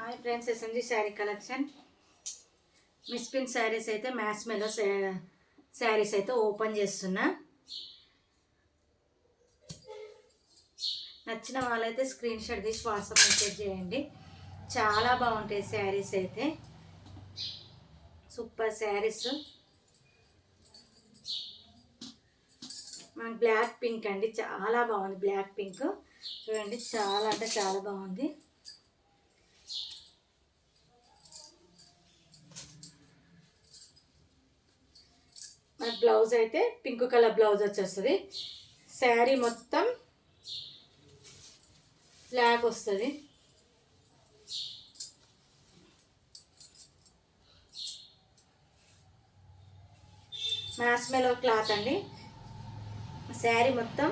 Hi friends, SMG sari collection. మిస్పిన్ శారీస్ అయితే మ్యాచ్ మెలో శారీస్ అయితే ఓపెన్ చేస్తున్నా. నచ్చిన వాళ్ళైతే స్క్రీన్ షాట్ తీసి వాట్సాప్ మెసేజ్ చేయండి. చాలా బాగుంటాయి శారీస్ అయితే, సూపర్ శారీస్. మనకి బ్లాక్ పింక్ అండి, చాలా బాగుంది. బ్లాక్ పింక్ చూడండి, చాలా అంటే చాలా బాగుంది. మన బ్లౌజ్ అయితే పింక్ కలర్ బ్లౌజ్ వచ్చేస్తుంది. శారీ మొత్తం బ్లాక్ వస్తుంది. మ్యాష్మెలో క్లాత్ అండి. శారీ మొత్తం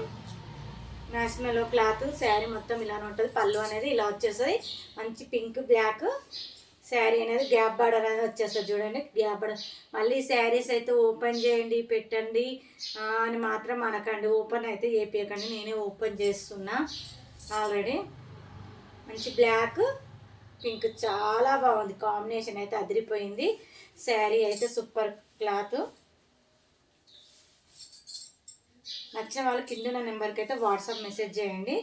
మ్యాష్మెలో క్లాత్. శారీ మొత్తం ఇలానే ఉంటుంది. పళ్ళు అనేది ఇలా వచ్చేస్తుంది. మంచి పింక్ బ్లాక్ శారీ అనేది గ్యాప్ బార్డర్ అనేది వచ్చేస్తుంది. చూడండి, గ్యాప్ బార్డర్. మళ్ళీ శారీస్ అయితే ఓపెన్ చేయండి, పెట్టండి అని మాత్రం అనకండి. ఓపెన్ అయితే చేపియకండి, నేనే ఓపెన్ చేస్తున్నా ఆల్రెడీ. మంచి బ్లాక్ పింక్ చాలా బాగుంది. కాంబినేషన్ అయితే అదిరిపోయింది. శారీ అయితే సూపర్ క్లాత్. నచ్చిన వాళ్ళు కింద నెంబర్కి అయితే వాట్సాప్ మెసేజ్ చేయండి.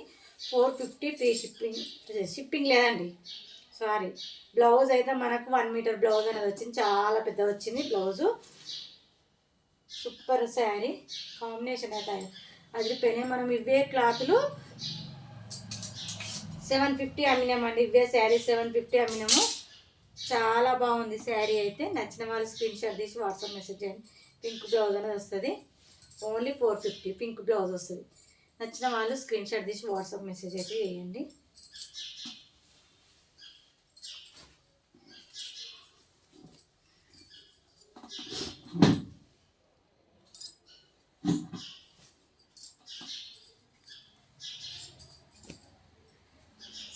450 ఫ్రీ షిప్పింగ్. షిప్పింగ్ లేదండి, సారీ. బ్లౌజ్ అయితే మనకు 1 మీటర్ బ్లౌజ్ అనేది వచ్చింది. చాలా పెద్ద వచ్చింది బ్లౌజు. సూపర్ శారీ. కాంబినేషన్ అయితే అదిరిపోయినాయి. మనం ఇవే క్లాతులు 750 అమ్మినామండి. ఇవే శారీ 750 అమ్మినాము. చాలా బాగుంది శారీ అయితే. నచ్చిన వాళ్ళు స్క్రీన్ షాట్ తీసి వాట్సాప్ మెసేజ్ చేయండి. పింక్ బ్లౌజ్ అనేది వస్తుంది. ఓన్లీ 450 పింక్ బ్లౌజ్ వస్తుంది. నచ్చిన వాళ్ళు స్క్రీన్ షాట్ తీసి వాట్సాప్ మెసేజ్ అయితే చేయండి.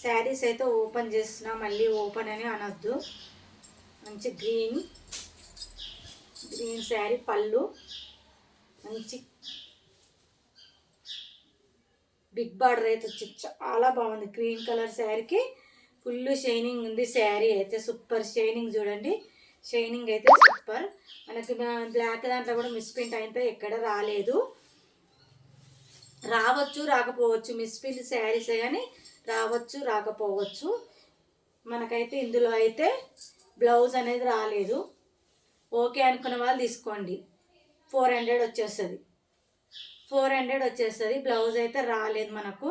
శారీస్ అయితే ఓపెన్ చేస్తున్నా, మళ్ళీ ఓపెన్ అని అనొద్దు. మంచి గ్రీన్ శారీ. పళ్ళు మంచి బిగ్ బార్డర్ అయితే వచ్చి చాలా బాగుంది. గ్రీన్ కలర్ శారీకి ఫుల్ షైనింగ్ ఉంది. శారీ అయితే సూపర్ షైనింగ్. చూడండి, షైనింగ్ అయితే సూపర్. మనకి బ్లాక్ దాంట్లో కూడా మిస్ప్రింట్ అయితే ఎక్కడ రాలేదు. రావచ్చు, రాకపోవచ్చు. మిస్ప్రింట్ శారీస్ కానీ రావచ్చు, రాకపోవచ్చు. మనకైతే ఇందులో అయితే బ్లౌజ్ అనేది రాలేదు. ఓకే అనుకున్న వాళ్ళు తీసుకోండి. 400 వచ్చేస్తుంది. 400 వచ్చేస్తుంది. బ్లౌజ్ అయితే రాలేదు మనకు.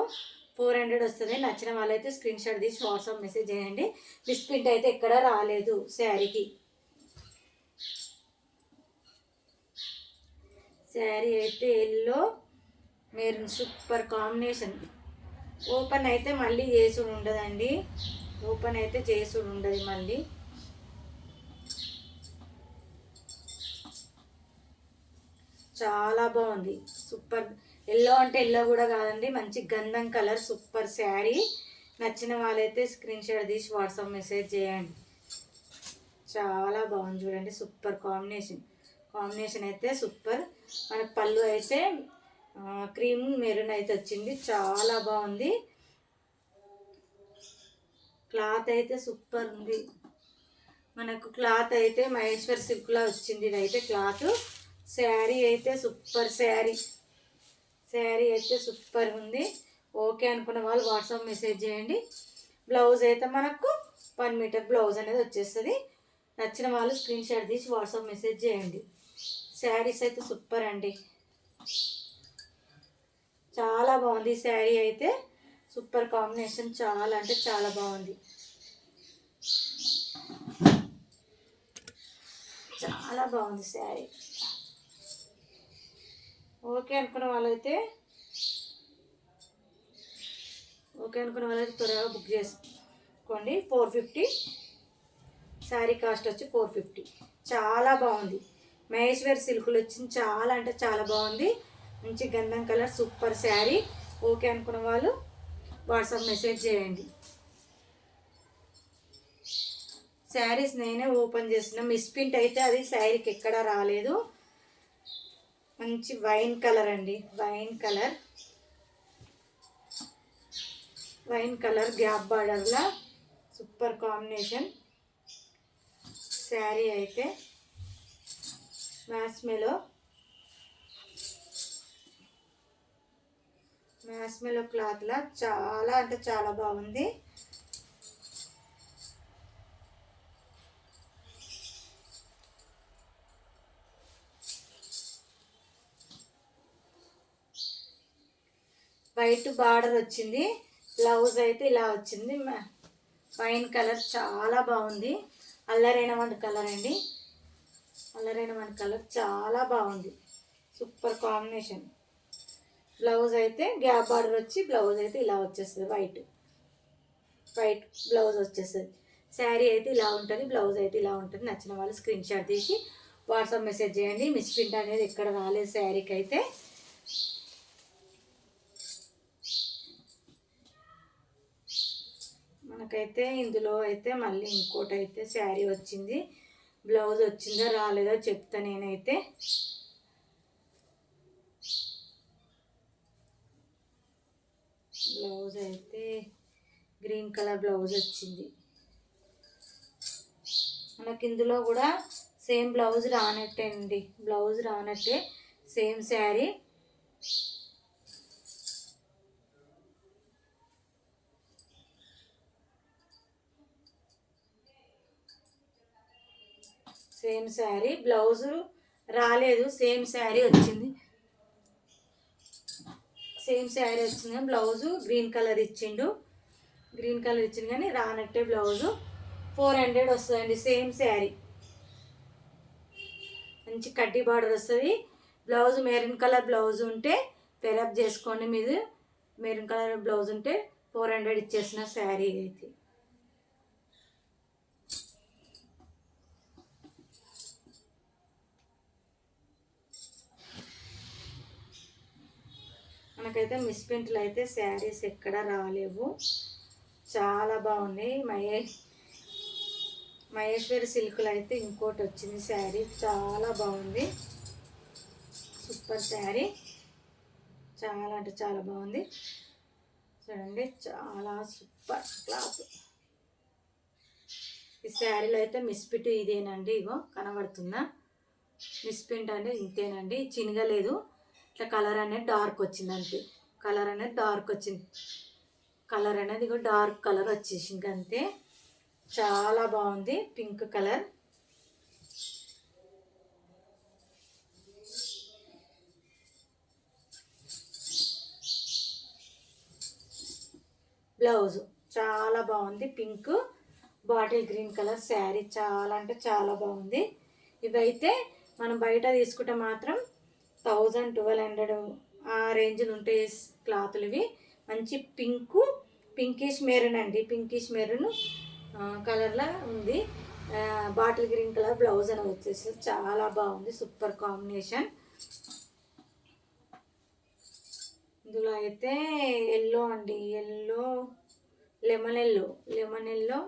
400 వస్తుంది. నచ్చిన వాళ్ళైతే స్క్రీన్ షాట్ తీసి వాట్సాప్ మెసేజ్ చేయండి. మిస్ప్రింట్ అయితే ఎక్కడ రాలేదు శారీకి. శారీ అయితే yellow maroon super combination. Open అయితే మళ్ళీ చేసుడు ఉండదండి. ఓపెన్ అయితే చేసుడు ఉండదు మళ్ళీ. చాలా బాగుంది. సూపర్. ఎల్లో అంటే ఎల్లో కూడా కాదండి, మంచి గంధం కలర్. సూపర్ శారీ. నచ్చిన వాళ్ళైతే స్క్రీన్ షాట్ తీసి వాట్సాప్ మెసేజ్ చేయండి. చాలా బాగుంది. చూడండి, సూపర్ కాంబినేషన్. కాంబినేషన్ అయితే సూపర్. మనకు పళ్ళు అయితే క్రీమ్ మెరూన్ అయితే వచ్చింది. చాలా బాగుంది. క్లాత్ అయితే సూపర్ ఉంది. మనకు క్లాత్ అయితే మహేశ్వర్ సిల్క్లా వచ్చింది. ఇదైతే క్లాత్. శారీ అయితే సూపర్ శారీ. శారీ అయితే సూపర్ ఉంది. ఓకే అనుకున్న వాళ్ళు వాట్సాప్ మెసేజ్ చేయండి. బ్లౌజ్ అయితే మనకు 1 మీటర్ బ్లౌజ్ అనేది వచ్చేస్తుంది. నచ్చిన వాళ్ళు స్క్రీన్ షాట్ తీసి వాట్సాప్ మెసేజ్ చేయండి. శారీస్ అయితే సూపర్ అండి. చాలా బాగుంది శారీ అయితే. Super combination. చాలా అంటే చాలా బాగుంది. చాలా బాగుంది శారీ. ఓకే అనుకున్న వాళ్ళైతే త్వరగా బుక్ చేసుకోండి. 450 శారీ కాస్ట్ వచ్చి 450. చాలా బాగుంది. మహేశ్వర్ సిల్కులు వచ్చింది. చాలా అంటే చాలా బాగుంది. మంచి గంధం కలర్ సూపర్ శారీ. ఓకే అనుకున్న వాళ్ళు వాట్సాప్ మెసేజ్ చేయండి. శారీస్ నేనే ఓపెన్ చేస్తున్నా. మిస్ప్రింట్ అయితే అది శారీకి ఎక్కడా రాలేదు. మంచి వైన్ కలర్ అండి. వైన్ కలర్ గ్యాప్ బార్డర్లా సూపర్ కాంబినేషన్ శారీ అయితే మ్యాస్మెలో క్లాత్లా చాలా అంటే చాలా బాగుంది. వైట్ బార్డర్ వచ్చింది. బ్లౌజ్ అయితే ఇలా వచ్చింది. వైన్ కలర్ చాలా బాగుంది. అల్లరైన కలర్ అండి. అల్లరైన కలర్ చాలా బాగుంది. Super combination. బ్లౌజ్ అయితే గ్యాప్ బార్డర్ వచ్చి బ్లౌజ్ అయితే ఇలా వచ్చేస్తుంది. వైట్ బ్లౌజ్ వచ్చేస్తుంది. శారీ అయితే ఇలా ఉంటుంది, బ్లౌజ్ అయితే ఇలా ఉంటుంది. నచ్చిన వాళ్ళు స్క్రీన్ షాట్ తీసి వాట్సాప్ మెసేజ్ చేయండి. మిస్ప్రింట్ అనేది ఎక్కడ రాలేదు శారీకి అయితే. మనకైతే ఇందులో అయితే మళ్ళీ ఇంకోటి అయితే శారీ వచ్చింది. బ్లౌజ్ వచ్చిందో రాలేదో చెప్తా నేనైతే. బ్లౌజ్ అయితే గ్రీన్ కలర్ బ్లౌజ్ వచ్చింది. మనకి ఇందులో కూడా సేమ్ బ్లౌజ్ రానట్టే అండి. బ్లౌజ్ రానట్టే same sari. Same sari, blouse రాలేదు. సేమ్ శారీ వచ్చింది. బ్లౌజు గ్రీన్ కలర్ ఇచ్చిండు కానీ రానట్టే బ్లౌజు. 400 వస్తుందండి. సేమ్ శారీ, మంచి కడ్డీ బార్డర్ వస్తుంది. బ్లౌజ్ మెరూన్ కలర్ బ్లౌజ్ ఉంటే పెరప్ చేసుకోండి. మీరు మెరూన్ కలర్ బ్లౌజ్ ఉంటే 400 ఇచ్చేసిన శారీ అయితే. మనకైతే మిస్ప్రింట్లు అయితే శారీస్ ఎక్కడ రాలేవు. చాలా బాగున్నాయి. మహేశ్వరి సిల్క్లో అయితే ఇంకోటి వచ్చింది శారీ. చాలా బాగుంది. సూపర్ శారీ. చాలా అంటే చాలా బాగుంది. చూడండి, చాలా సూపర్ క్లాత్. ఈ శారీలో అయితే మిస్ప్రింట్ ఇదేనండి. ఇగో కనబడుతుందా? మిస్ప్రింట్ అంటే ఇంతేనండి, చినగలేదు. ఇట్లా కలర్ అనేది డార్క్ వచ్చింది అంతే. కలర్ అనేది ఇగో డార్క్ కలర్ వచ్చేసింది అంతే. చాలా బాగుంది. Pink colour. బ్లౌజ్ చాలా బాగుంది. Pink bottle green colour sari చాలా అంటే చాలా బాగుంది. ఇవైతే మనం బయట తీసుకుంటే మాత్రం 1000-1200 ఆ రేంజ్లు ఉంటాయి క్లాతులు. ఇవి మంచి పింకిష్ మెరూన్ అండి. పింకిష్ మెరూన్ కలర్లో ఉంది. బాటిల్ గ్రీన్ కలర్ బ్లౌజ్ అనేది వచ్చేసి చాలా బాగుంది. Super combination. ఇందులో అయితే ఎల్లో అండి. లెమన్ ఎల్లో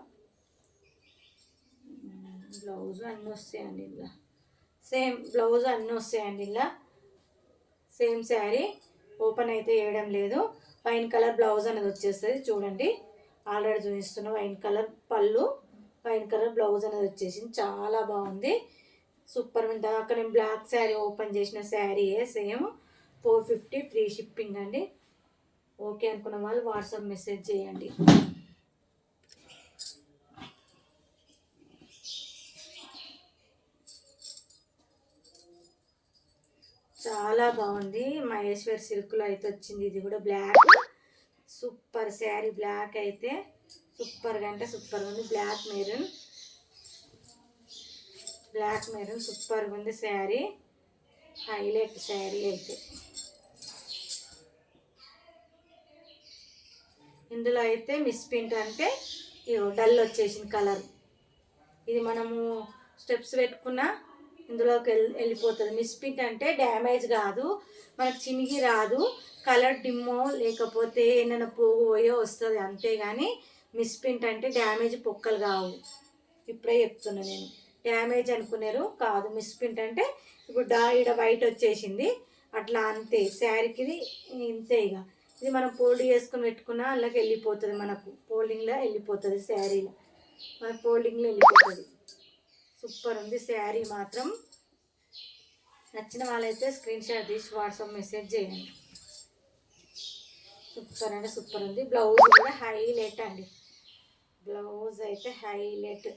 బ్లౌజ్ అన్నీ వస్తాయండి. ఇలా సేమ్ బ్లౌజ్ అన్నీ వస్తాయండి. ఇలా సేమ్ శారీ. ఓపెన్ అయితే వేయడం లేదు. వైన్ కలర్ బ్లౌజ్ అనేది వచ్చేస్తుంది. చూడండి, ఆల్రెడీ చూపిస్తున్న వైన్ కలర్ పళ్ళు, వైన్ కలర్ బ్లౌజ్ అనేది వచ్చేసింది. చాలా బాగుంది. సూపర్. దాకా నేను బ్లాక్ శారీ ఓపెన్ చేసిన శారీయే సేమ్. 450 ఫ్రీ షిప్పింగ్ అండి. ఓకే అనుకున్న వాళ్ళు వాట్సాప్ మెసేజ్ చేయండి. చాలా బాగుంది. మహేశ్వర్ సిల్క్లో అయితే వచ్చింది. ఇది కూడా బ్లాక్. సూపర్ శారీ. బ్లాక్ అయితే సూపర్గా అంటే సూపర్గా ఉంది. బ్లాక్ మెరూన్ సూపర్గా ఉంది శారీ. హైలైట్ శారీ అయితే. ఇందులో అయితే మిస్ప్రింట్ అంటే డల్ వచ్చేసింది కలర్. ఇది మనము స్టెప్స్ పెట్టుకున్న ఇందులోకి వెళ్ళిపోతుంది. మిస్ప్రింట్ అంటే డ్యామేజ్ కాదు, మనకు చినిగి రాదు. కలర్ డిమ్మో లేకపోతే ఏమైనా పోయో వస్తుంది అంతేగాని మిస్ప్రింట్ అంటే డ్యామేజ్ పొక్కలు కావు. ఇప్పుడే చెప్తున్నా నేను. డ్యామేజ్ అనుకున్నారు కాదు. మిస్ప్రింట్ అంటే ఇప్పుడు ఈడ వైట్ వచ్చేసింది అట్లా అంతే. శారీకి ఇంతే. ఇక ఇది మనం ఫోల్డ్ చేసుకుని పెట్టుకున్నా అందులోకి వెళ్ళిపోతుంది. మనకు ఫోల్డింగ్లో వెళ్ళిపోతుంది శారీలో. మన ఫోల్డింగ్లో వెళ్ళిపోతుంది. సూపర్ ఉంది శారీ మాత్రం. నచ్చిన వాళ్ళైతే స్క్రీన్ షాట్ తీసి వాట్సాప్ మెసేజ్ చేయండి. సూపర్ అంటే సూపర్ ఉంది. బ్లౌజ్ కూడా హైలైట్ అండి. బ్లౌజ్ అయితే హైలైట్,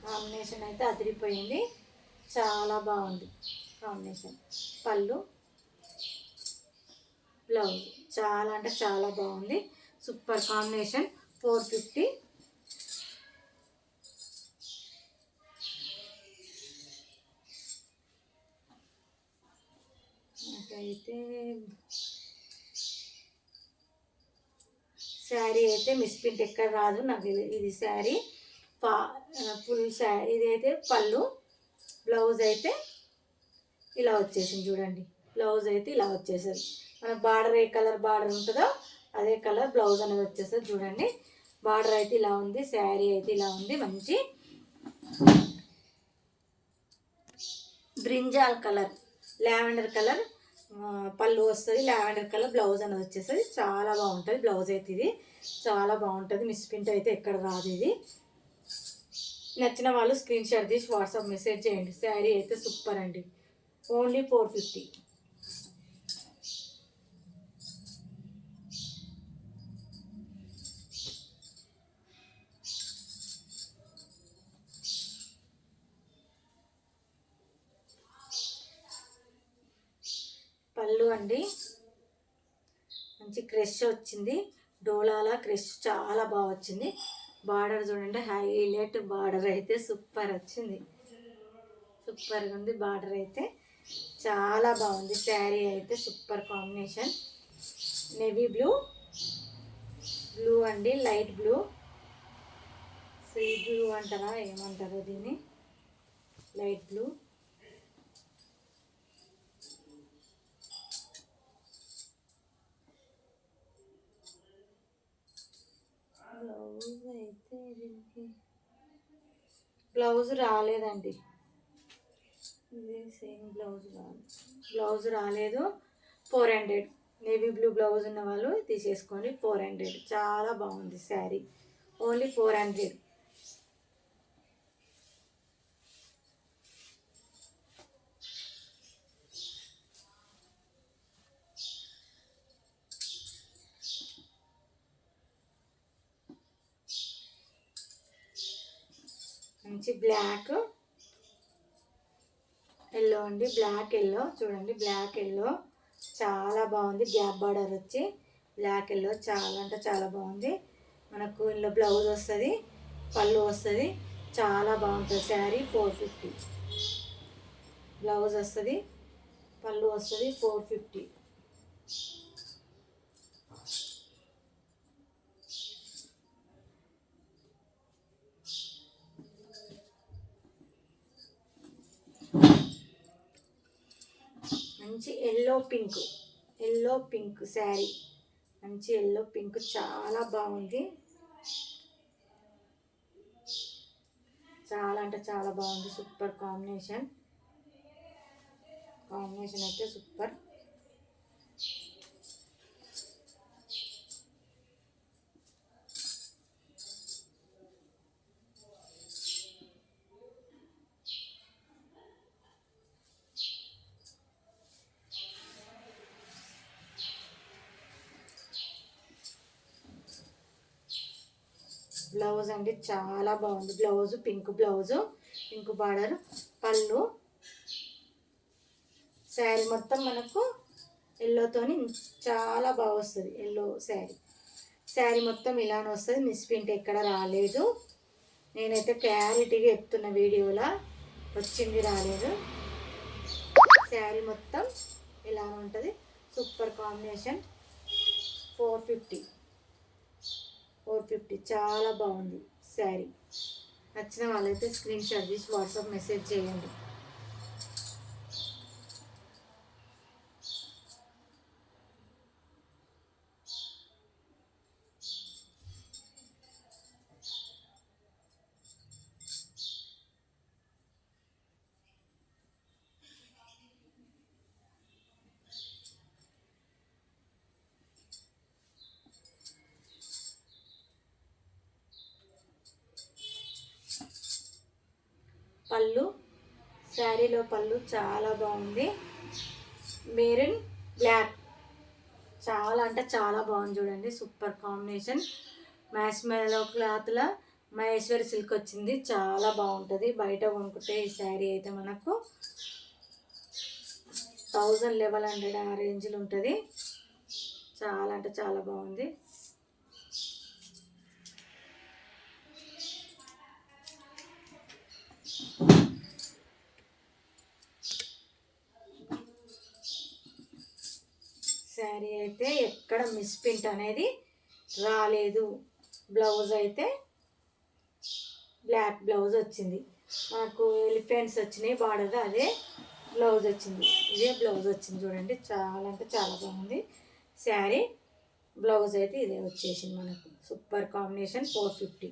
కాంబినేషన్ అయితే అదిరిపోయింది. చాలా బాగుంది కాంబినేషన్. పళ్ళు, బ్లౌజ్ చాలా అంటే చాలా బాగుంది. Super combination. 450. అయితే శారీ అయితే మిస్ప్రింట్ ఎక్కడ రాదు నాకు. ఇది శారీ ఫుల్ శారీ. ఇదైతే పళ్ళు, బ్లౌజ్ అయితే ఇలా వచ్చేసింది చూడండి. బ్లౌజ్ అయితే ఇలా వచ్చేసేది. మన బార్డర్ ఏ కలర్ బార్డర్ ఉంటుందో అదే కలర్ బ్లౌజ్ అనేది వచ్చేస్తుంది చూడండి. బార్డర్ అయితే ఇలా ఉంది, శారీ అయితే ఇలా ఉంది. మంచి బ్రింజాల్ కలర్, లావెండర్ కలర్ పళ్ళు వస్తుంది, లావెండర్ కలర్ బ్లౌజ్ అనేది వచ్చేస్తుంది. చాలా బాగుంటుంది బ్లౌజ్ అయితే. ఇది చాలా బాగుంటుంది. మిస్ప్రింట్ అయితే ఎక్కడ రాదు. ఇది నచ్చిన వాళ్ళు స్క్రీన్ షాట్ తీసి వాట్సాప్ మెసేజ్ చేయండి. శారీ అయితే సూపర్ అండి. ఓన్లీ 450. పళ్ళు అండి మంచి క్రష్ వచ్చింది. డోలాలా క్రష్ చాలా బాగా వచ్చింది. బార్డర్ చూడండి, హైలైట్ బార్డర్ అయితే సూపర్ వచ్చింది. సూపర్గా ఉంది బార్డర్ అయితే. చాలా బాగుంది శారీ అయితే. Super combination. Navy blue, blue అండి, లైట్ బ్లూ, సీ బ్లూ అంటారా ఏమంటారో దీన్ని, లైట్ బ్లూ. బ్లౌజ్ అయితే దీనికి బ్లౌజ్ రాలేదండి. ఇది సేమ్ బ్లౌజ్ రాలేదు. 400. నేవీ బ్లూ బ్లౌజ్ ఉన్న వాళ్ళు తీసేసుకోండి. 400. చాలా బాగుంది శారీ. ఓన్లీ 400. మంచి బ్లాక్ ఎల్లో అండి. బ్లాక్ ఎల్లో చూడండి. బ్లాక్ ఎల్లో చాలా బాగుంది. గ్యాప్ బార్డర్ వచ్చి బ్లాక్ ఎల్లో చాలా అంటే చాలా బాగుంది. మనకు ఇందులో బ్లౌజ్ వస్తుంది, పళ్ళు వస్తుంది. చాలా బాగుంటుంది శారీ. 450. బ్లౌజ్ వస్తుంది, పళ్ళు వస్తుంది. 450. మంచి ఎల్లో పింక్ శారీ. మంచి ఎల్లో పింక్ చాలా బాగుంది. చాలా అంటే చాలా బాగుంది. Super combination. కాంబినేషన్ అయితే సూపర్. బ్లౌజ్ అండి చాలా బాగుంది. బ్లౌజ్ పింక్ బార్డర్, పళ్ళు, శారీ మొత్తం మనకు ఎల్లోతోని చాలా బాగా వస్తుంది. ఎల్లో శారీ మొత్తం ఇలానే వస్తుంది. మిస్ప్రింట్ ఎక్కడ రాలేదు. నేనైతే క్లారిటీగా చెప్తున్న వీడియోలో వచ్చింది రాలేదు. శారీ మొత్తం ఇలానే ఉంటుంది. Super combination. 450. చాలా బాగుంది శారీ. నచ్చిన వాళ్ళైతే స్క్రీన్ షాట్ తీసి వాట్సాప్ మెసేజ్ చేయండి. పళ్ళు, శారీలో పళ్ళు చాలా బాగుంది. మెరూన్ బ్లాక్ చాలా అంటే చాలా బాగుంది చూడండి. Super combination. మ్యాష్మెలో క్లాత్లో మహేశ్వరి సిల్క్ వచ్చింది. చాలా బాగుంటుంది. బయట కొనుక్కుంటే ఈ శారీ అయితే మనకు 1100 ఆ రేంజ్లో ఉంటుంది. చాలా అంటే చాలా బాగుంది. శారీ అయితే ఎక్కడ మిస్ప్రింట్ అనేది రాలేదు. బ్లౌజ్ అయితే బ్లాక్ బ్లౌజ్ వచ్చింది. మనకు ఎలిఫెంట్స్ వచ్చినాయి బార్డర్, అదే బ్లౌజ్ వచ్చింది. ఇదే బ్లౌజ్ వచ్చింది చూడండి. చాలా అంటే చాలా బాగుంది శారీ. బ్లౌజ్ అయితే ఇదే వచ్చేసింది మనకు. Super combination. 450.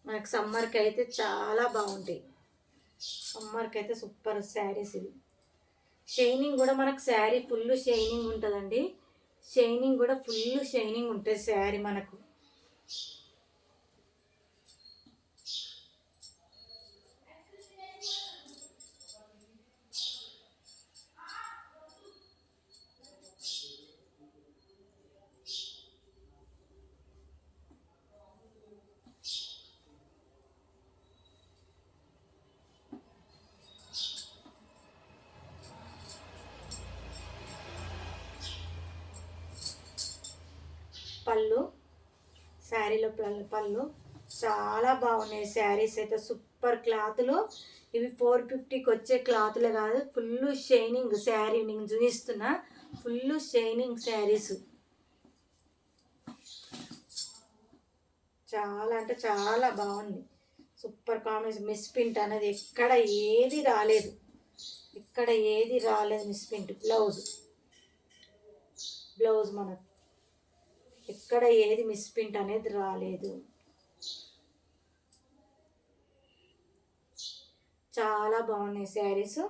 మనకు సమ్మర్కి అయితే చాలా బాగుంటాయి. సమ్మర్కి అయితే సూపర్ శారీస్ ఇవి. షైనింగ్ కూడా మనకు శారీ ఫుల్ షైనింగ్ ఉంటుందండి. షైనింగ్ కూడా ఫుల్ షైనింగ్ ఉంటుంది శారీ మనకు. పళ్ళు, శారీలో పళ్ళు చాలా బాగున్నాయి. శారీస్ అయితే సూపర్ క్లాతులు. ఇవి 450కి వచ్చే క్లాతులే కాదు, ఫుల్ షైనింగ్ శారీ. నేను చూపిస్తున్నా, ఫుల్ షైనింగ్ శారీస్. చాలా అంటే చాలా బాగుంది. Super combination. మిస్ప్రింట్ అనేది ఎక్కడ ఏది రాలేదు. ఇక్కడ ఏది రాలేదు మిస్ప్రింట్. బ్లౌజ్ మనకు ఎక్కడ ఏది మిస్ప్రింట్ అనేది రాలేదు. చాలా బాగున్నాయి శారీస్.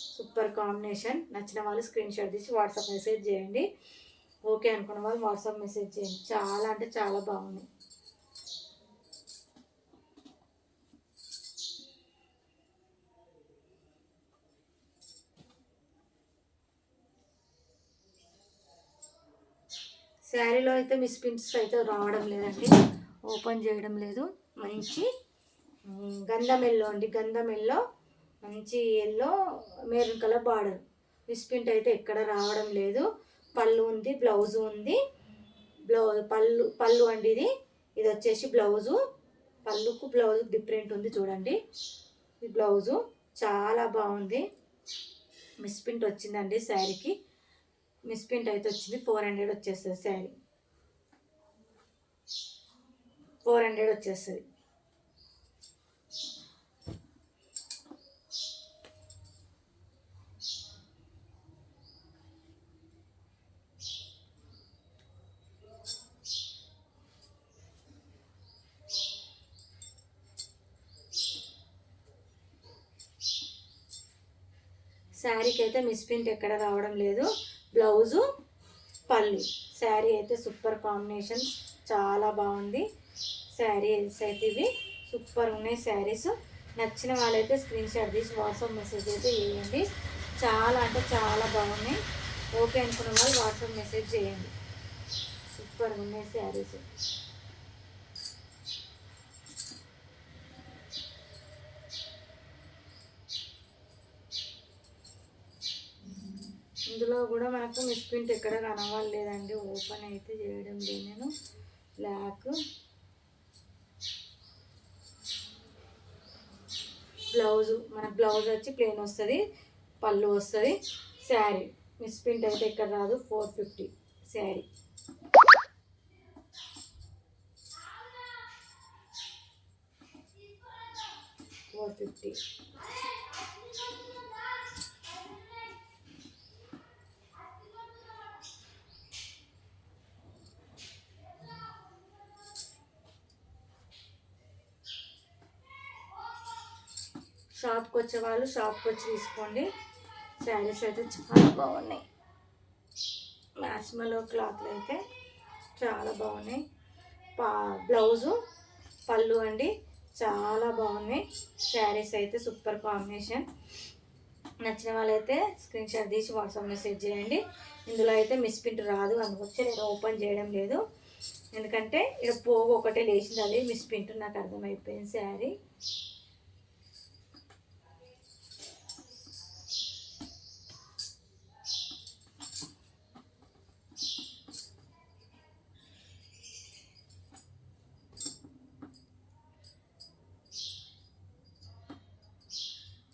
Super combination. నచ్చిన వాళ్ళు స్క్రీన్ షాట్ తీసి వాట్సాప్ మెసేజ్ చేయండి. ఓకే అనుకున్న వాళ్ళు వాట్సాప్ మెసేజ్ చేయండి. చాలా అంటే చాలా బాగున్నాయి. శారీలో అయితే మిస్ప్రింట్స్ అయితే రావడం లేదండి. ఓపెన్ చేయడం లేదు. మంచి గంధం ఎల్లో అండి. గంధం ఎల్లో, మంచి yellow, maroon colour border. Misprint అయితే ఎక్కడ రావడం లేదు. పళ్ళు ఉంది, బ్లౌజ్ ఉంది. పళ్ళు అండి ఇది. ఇది వచ్చేసి బ్లౌజు. పళ్ళుకు బ్లౌజ్ డిఫరెంట్ ఉంది చూడండి. ఈ బ్లౌజు చాలా బాగుంది. మిస్ప్రింట్ వచ్చిందండి శారీకి. మిస్ప్రింట్ అయితే వచ్చింది. 400 వచ్చేస్తుంది శారీ. 400 వచ్చేస్తుంది. శారీకి అయితే మిస్ప్రింట్ ఎక్కడ రావడం లేదు. బ్లౌజు, పళ్ళు. శారీ అయితే సూపర్ కాంబినేషన్. చాలా బాగుంది శారీస్ అయితే. ఇవి సూపర్ ఉన్నాయి శారీస్. నచ్చిన వాళ్ళైతే స్క్రీన్ షాట్ తీసి వాట్సాప్ మెసేజ్ అయితే చేయండి. చాలా అంటే చాలా బాగున్నాయి. ఓకే అనుకున్న వాళ్ళు వాట్సాప్ మెసేజ్ చేయండి. సూపర్ ఉన్నాయి శారీస్. ఇందులో కూడా మనకు మిస్ప్రింట్ ఎక్కడ కనవలేదండి. ఓపెన్ అయితే చేయడం లేదు నేను. Black blouse. మన బ్లౌజ్ వచ్చి ప్లెయిన్ వస్తుంది, పళ్ళు వస్తుంది. శారీ మిస్ప్రింట్ అయితే ఎక్కడ రాదు. 450 శారీ. షాప్కి వచ్చే వాళ్ళు షాప్కి వచ్చి తీసుకోండి. శారీస్ అయితే చాలా బాగున్నాయి. మ్యాచ్మెలో క్లాత్లు అయితే చాలా బాగున్నాయి. బ్లౌజు, పళ్ళు అండి. చాలా బాగున్నాయి శారీస్ అయితే, సూపర్ కాంబినేషన్. నచ్చిన వాళ్ళైతే స్క్రీన్ షాట్ తీసి వాట్సాప్ మెసేజ్ చేయండి. ఇందులో అయితే మిస్ ప్రింట్ రాదు, అందుకొచ్చి నేను ఓపెన్ చేయడం లేదు, ఎందుకంటే ఇక్కడ పోగు ఒకటే లేచింది, అది మిస్ ప్రింట్ నాకు అర్థమైపోయింది శారీ.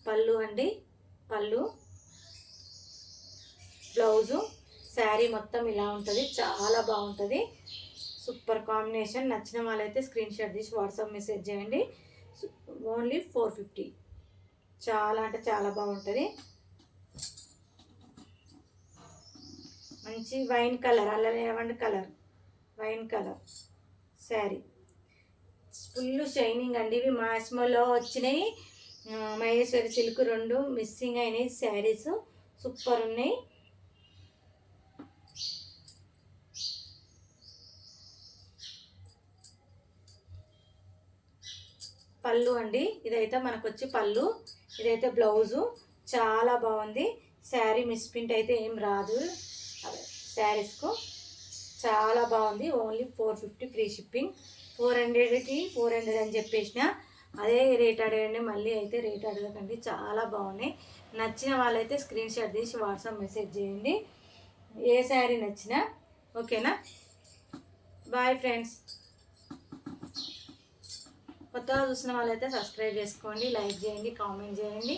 పళ్ళు అండి, పళ్ళు, బ్లౌజు, శారీ మొత్తం ఇలా ఉంటుంది, చాలా బాగుంటుంది, సూపర్ కాంబినేషన్. నచ్చిన వాళ్ళైతే స్క్రీన్ షాట్ తీసి వాట్సాప్ మెసేజ్ చేయండి. ఓన్లీ 450. చాలా అంటే చాలా బాగుంటుంది. మంచి వైన్ కలర్, అల్లనేవండి colour, wine colour sari, full shining అండి. ఇవి మాస్మోలో వచ్చినాయి, మహేశ్వరి సిల్క్ 2 మిస్సింగ్ అయినాయి శారీస్, సూపర్ ఉన్నాయి. పళ్ళు అండి, ఇదైతే మనకు వచ్చి పళ్ళు, ఇదైతే బ్లౌజు, చాలా బాగుంది శారీ. మిస్ ప్రింట్ అయితే ఏం రాదు శారీస్కు, చాలా బాగుంది. Only 450 free shipping. 400కి 400 అని చెప్పేసిన అదే రేట్ అడగండి, మళ్ళీ అయితే రేట్ అడగకండి, చాలా బాగున్నాయి. నచ్చిన వాళ్ళైతే స్క్రీన్ షాట్ తీసి వాట్సాప్ మెసేజ్ చేయండి, ఏ శారీ నచ్చినా. ఓకేనా, బాయ్ ఫ్రెండ్స్. కొత్తగా చూసిన వాళ్ళైతే సబ్స్క్రైబ్ చేసుకోండి, లైక్ చేయండి, కామెంట్ చేయండి.